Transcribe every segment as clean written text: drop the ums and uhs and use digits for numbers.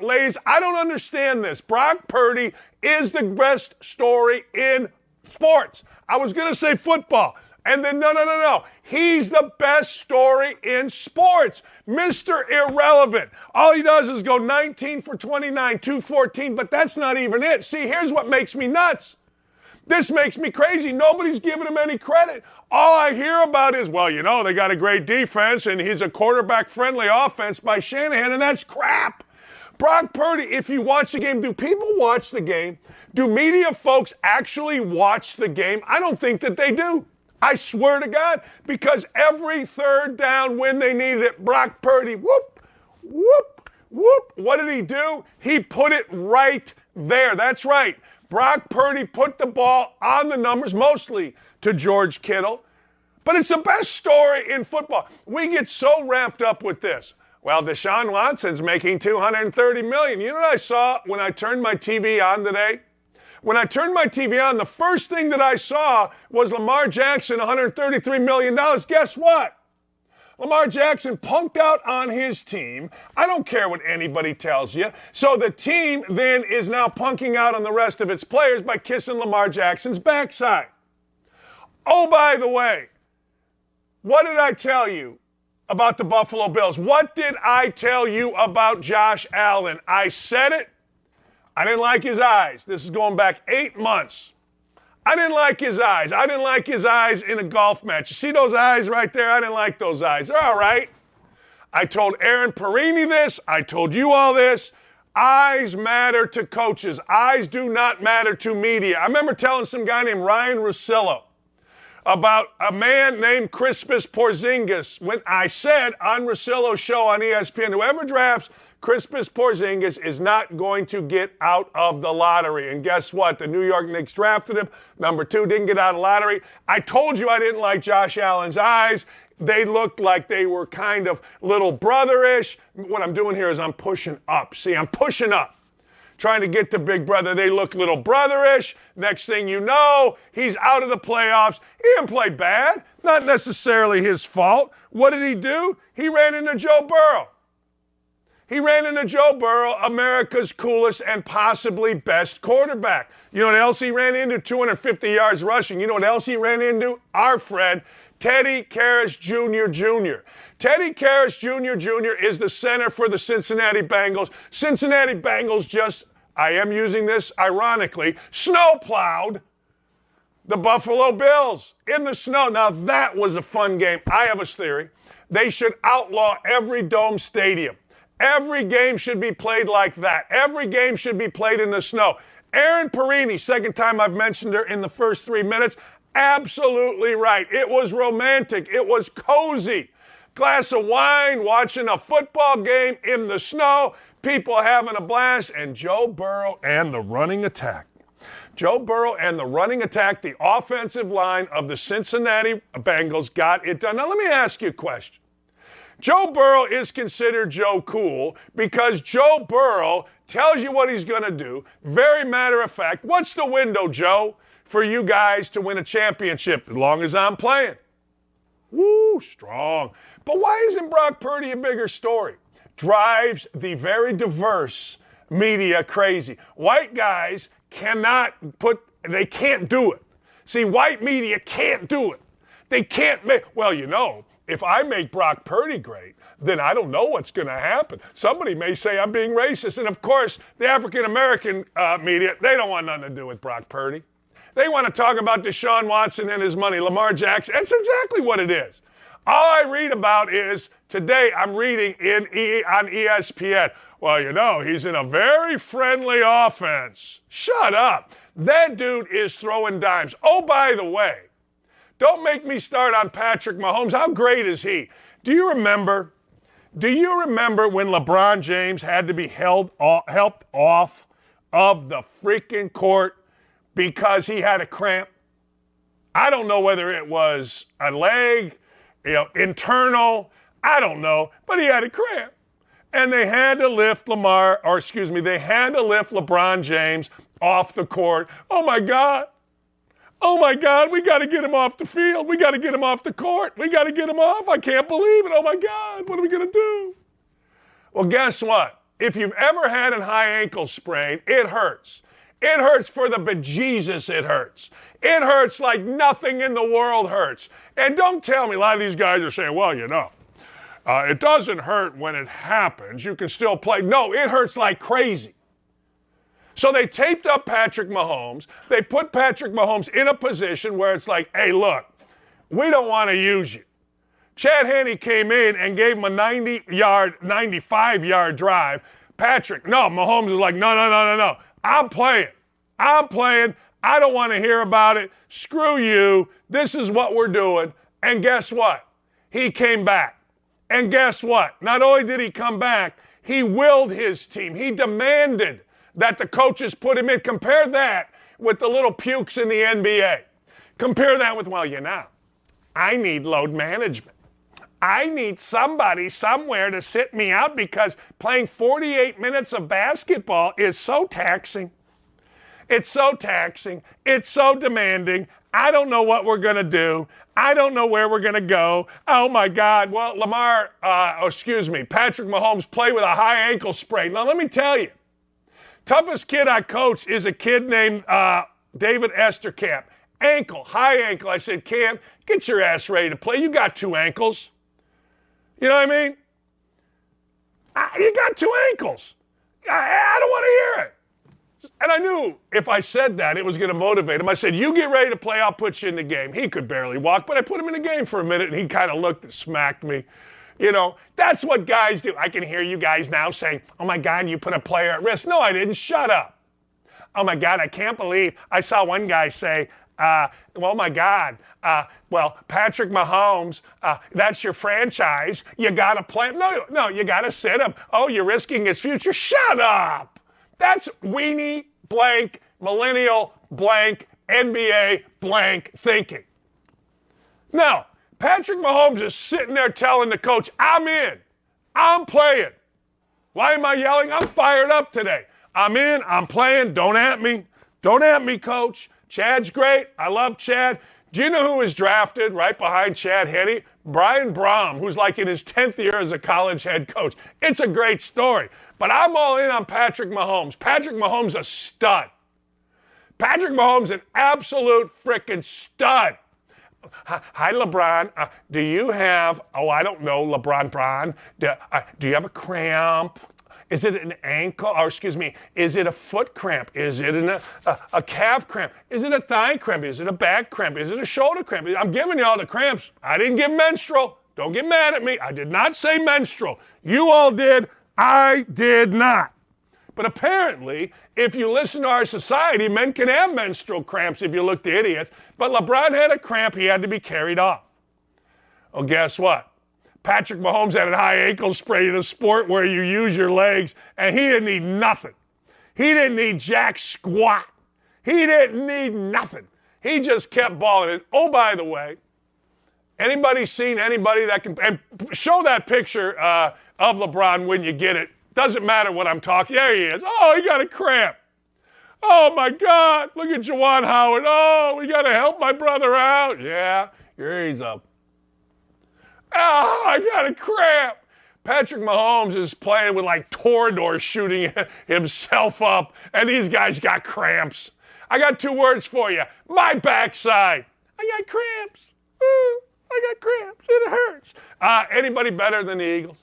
ladies, I don't understand this. Brock Purdy is the best story in sports. I was going to say football. And then, no. He's the best story in sports. Mr. Irrelevant. All he does is go 19 for 29, 214, but that's not even it. See, here's what makes me nuts. This makes me crazy. Nobody's giving him any credit. All I hear about is, well, they got a great defense, and he's a quarterback-friendly offense by Shanahan, and that's crap. Brock Purdy, if you watch the game, do people watch the game? Do media folks actually watch the game? I don't think that they do. I swear to God, because every third down when they needed it, Brock Purdy, whoop, whoop, whoop. What did he do? He put it right there. That's right. Brock Purdy put the ball on the numbers, mostly to George Kittle. But it's the best story in football. We get so wrapped up with this. Well, Deshaun Watson's making $230 million. You know what I saw when I turned my TV on today? When I turned my TV on, the first thing that I saw was Lamar Jackson, $133 million. Guess what? Lamar Jackson punked out on his team. I don't care what anybody tells you. So the team then is now punking out on the rest of its players by kissing Lamar Jackson's backside. Oh, by the way, what did I tell you about the Buffalo Bills? What did I tell you about Josh Allen? I said it. I didn't like his eyes. This is going back 8 months. I didn't like his eyes. I didn't like his eyes in a golf match. You see those eyes right there? I didn't like those eyes. They're all right. I told Aaron Perini this. I told you all this. Eyes matter to coaches. Eyes do not matter to media. I remember telling some guy named Ryan Russillo about a man named Crispus Porzingis when I said on Russillo's show on ESPN, whoever drafts Crispus Porzingis is not going to get out of the lottery. And guess what? The New York Knicks drafted him. Number 2, didn't get out of the lottery. I told you I didn't like Josh Allen's eyes. They looked like they were kind of little brotherish. What I'm doing here is I'm pushing up. See, I'm pushing up. Trying to get to Big Brother. They look little brotherish. Next thing you know, he's out of the playoffs. He didn't play bad. Not necessarily his fault. What did he do? He ran into Joe Burrow. He ran into Joe Burrow, America's coolest and possibly best quarterback. You know what else he ran into? 250 yards rushing. You know what else he ran into? Our friend, Teddy Karras Jr. Teddy Karras Jr. is the center for the Cincinnati Bengals. Cincinnati Bengals just, I am using this ironically, snowplowed the Buffalo Bills in the snow. Now that was a fun game. I have a theory. They should outlaw every dome stadium. Every game should be played like that. Every game should be played in the snow. Aaron Perini, second time I've mentioned her in the first 3 minutes, absolutely right. It was romantic. It was cozy. Glass of wine, watching a football game in the snow, people having a blast, and Joe Burrow and the running attack. Joe Burrow and the running attack, the offensive line of the Cincinnati Bengals got it done. Now let me ask you a question. Joe Burrow is considered Joe Cool because Joe Burrow tells you what he's going to do. Very matter of fact. What's the window, Joe, for you guys to win a championship as long as I'm playing? Woo, strong. But why isn't Brock Purdy a bigger story? Drives the very diverse media crazy. White guys they can't do it. See, white media can't do it. They can't make, if I make Brock Purdy great, then I don't know what's going to happen. Somebody may say I'm being racist. And, of course, the African-American media, they don't want nothing to do with Brock Purdy. They want to talk about Deshaun Watson and his money, Lamar Jackson. That's exactly what it is. All I read about is, today I'm reading on ESPN, he's in a very friendly offense. Shut up. That dude is throwing dimes. Oh, by the way, don't make me start on Patrick Mahomes. How great is he? Do you remember when LeBron James had to be helped off of the freaking court because he had a cramp? I don't know whether it was a leg, internal. I don't know, but he had a cramp. And they had to lift LeBron James off the court. Oh my God, we got to get him off the field. We got to get him off the court. We got to get him off. I can't believe it. Oh, my God, what are we going to do? Well, guess what? if you've ever had a high ankle sprain, it hurts. It hurts for the bejesus, it hurts. It hurts like nothing in the world hurts. And don't tell me, a lot of these guys are saying, well, it doesn't hurt when it happens. You can still play. No, it hurts like crazy. So they taped up Patrick Mahomes. They put Patrick Mahomes in a position where it's like, hey, look, we don't want to use you. Chad Henne came in and gave him a 95-yard drive. Mahomes is like, no. I'm playing. I don't want to hear about it. Screw you. This is what we're doing. And guess what? He came back. And guess what? Not only did he come back, he willed his team. He demanded that the coaches put him in. Compare that with the little pukes in the NBA. Compare that with, I need load management. I need somebody somewhere to sit me out because playing 48 minutes of basketball is so taxing. It's so taxing. It's so demanding. I don't know what we're going to do. I don't know where we're going to go. Oh, my God. Well, Patrick Mahomes played with a high ankle sprain. Now, let me tell you, toughest kid I coach is a kid named David Esterkamp. High ankle. I said, Cam, get your ass ready to play. You got 2 ankles. You know what I mean? You got 2 ankles. I don't want to hear it. And I knew if I said that, it was going to motivate him. I said, you get ready to play, I'll put you in the game. He could barely walk, but I put him in the game for a minute, and he kind of looked and smacked me. That's what guys do. I can hear you guys now saying, oh, my God, you put a player at risk. No, I didn't. Shut up. Oh, my God, I can't believe. I saw one guy say, oh, my God, Patrick Mahomes, that's your franchise. You got to play him. No, you got to sit him. Oh, you're risking his future. Shut up. That's weenie blank, millennial blank, NBA blank thinking. No, Patrick Mahomes is sitting there telling the coach, I'm in. I'm playing. Why am I yelling? I'm fired up today. I'm in. I'm playing. Don't at me. Don't at me, coach. Chad's great. I love Chad. Do you know who was drafted right behind Chad Henne? Brian Brom, who's like in his 10th year as a college head coach. It's a great story. But I'm all in on Patrick Mahomes. Patrick Mahomes a stud. Patrick Mahomes an absolute freaking stud. Hi, LeBron. Do you have, LeBron, do you have a cramp? Is it an ankle, is it a foot cramp? Is it a calf cramp? Is it a thigh cramp? Is it a back cramp? Is it a shoulder cramp? I'm giving you all the cramps. I didn't give menstrual. Don't get mad at me. I did not say menstrual. You all did. I did not. But apparently, if you listen to our society, men can have menstrual cramps if you look the idiots. But LeBron had a cramp. He had to be carried off. Well, guess what? Patrick Mahomes had a high ankle sprain in a sport where you use your legs, and he didn't need nothing. He didn't need jack squat. He didn't need nothing. He just kept balling it. Oh, by the way, anybody seen anybody that can, and show that picture of LeBron when you get it. Doesn't matter what I'm talking. There he is. Oh, he got a cramp. Oh, my God. Look at Juwan Howard. Oh, we got to help my brother out. Yeah, here he's up. Oh, I got a cramp. Patrick Mahomes is playing with like Torador shooting himself up, and these guys got cramps. I got 2 words for you. My backside. I got cramps. Ooh, I got cramps. It hurts. Anybody better than the Eagles?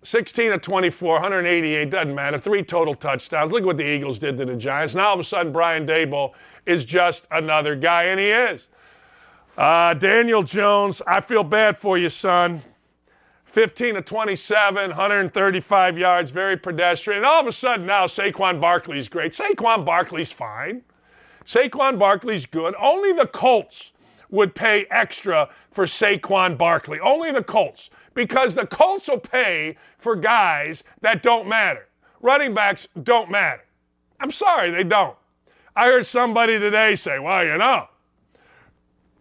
16 of 24, 188, doesn't matter. 3 total touchdowns. Look what the Eagles did to the Giants. Now all of a sudden, Brian Daboll is just another guy, and he is. Daniel Jones, I feel bad for you, son. 15 of 27, 135 yards, very pedestrian. And all of a sudden now Saquon Barkley's great. Saquon Barkley's fine. Saquon Barkley's good. Only the Colts would pay extra for Saquon Barkley. Only the Colts. Because the Colts will pay for guys that don't matter. Running backs don't matter. I'm sorry, they don't. I heard somebody today say, well,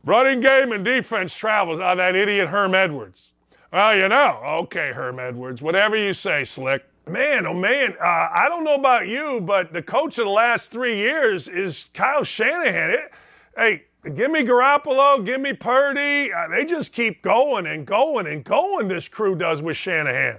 running game and defense travels. Oh, that idiot Herm Edwards. Well, okay, Herm Edwards. Whatever you say, Slick. Man, oh man, I don't know about you, but the coach of the last 3 years is Kyle Shanahan. Hey, give me Garoppolo, give me Purdy. They just keep going and going and going, this crew does with Shanahan.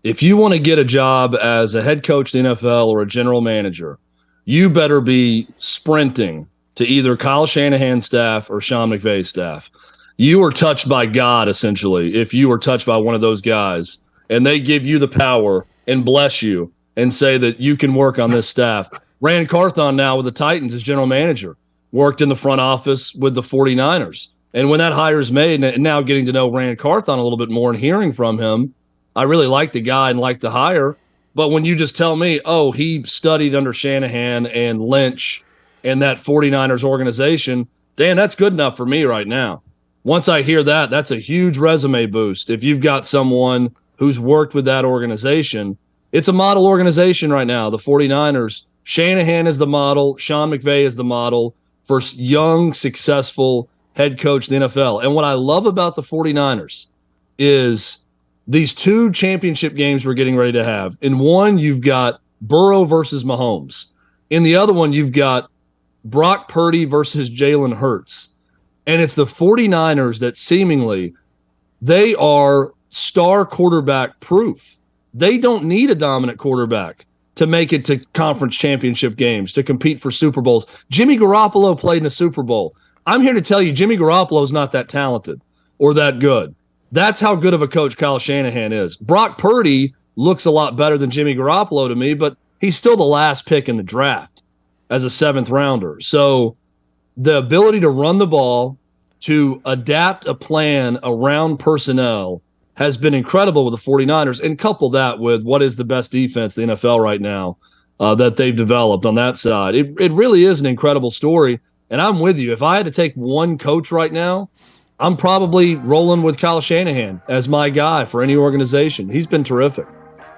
If you want to get a job as a head coach in the NFL or a general manager, you better be sprinting to either Kyle Shanahan's staff or Sean McVay's staff. You are touched by God, essentially, if you are touched by one of those guys, and they give you the power and bless you and say that you can work on this staff. Rand Carthon now with the Titans as general manager, worked in the front office with the 49ers. And when that hire is made, and now getting to know Rand Carthon a little bit more and hearing from him, I really like the guy and like the hire. But when you just tell me, oh, he studied under Shanahan and Lynch and that 49ers organization, Dan, that's good enough for me right now. Once I hear that, that's a huge resume boost. If you've got someone who's worked with that organization, it's a model organization right now, the 49ers. Shanahan is the model. Sean McVay is the model for young, successful head coach in the NFL. And what I love about the 49ers is these two championship games we're getting ready to have. In one, you've got Burrow versus Mahomes. In the other one, you've got Brock Purdy versus Jalen Hurts. And it's the 49ers that seemingly they are star quarterback proof. They don't need a dominant quarterback to make it to conference championship games, to compete for Super Bowls. Jimmy Garoppolo played in a Super Bowl. I'm here to tell you Jimmy Garoppolo is not that talented or that good. That's how good of a coach Kyle Shanahan is. Brock Purdy looks a lot better than Jimmy Garoppolo to me, but he's still the last pick in the draft as a 7th rounder. So the ability to run the ball, to adapt a plan around personnel has been incredible with the 49ers, and couple that with what is the best defense in the NFL right now that they've developed on that side. It really is an incredible story, and I'm with you. If I had to take one coach right now, I'm probably rolling with Kyle Shanahan as my guy for any organization. He's been terrific.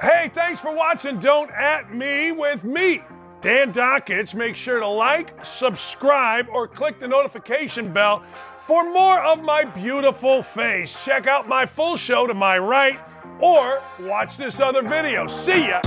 Hey, thanks for watching Don't At Me with me, Dan Dakich. Make sure to like, subscribe, or click the notification bell for more of my beautiful face. Check out my full show to my right, or watch this other video. See ya.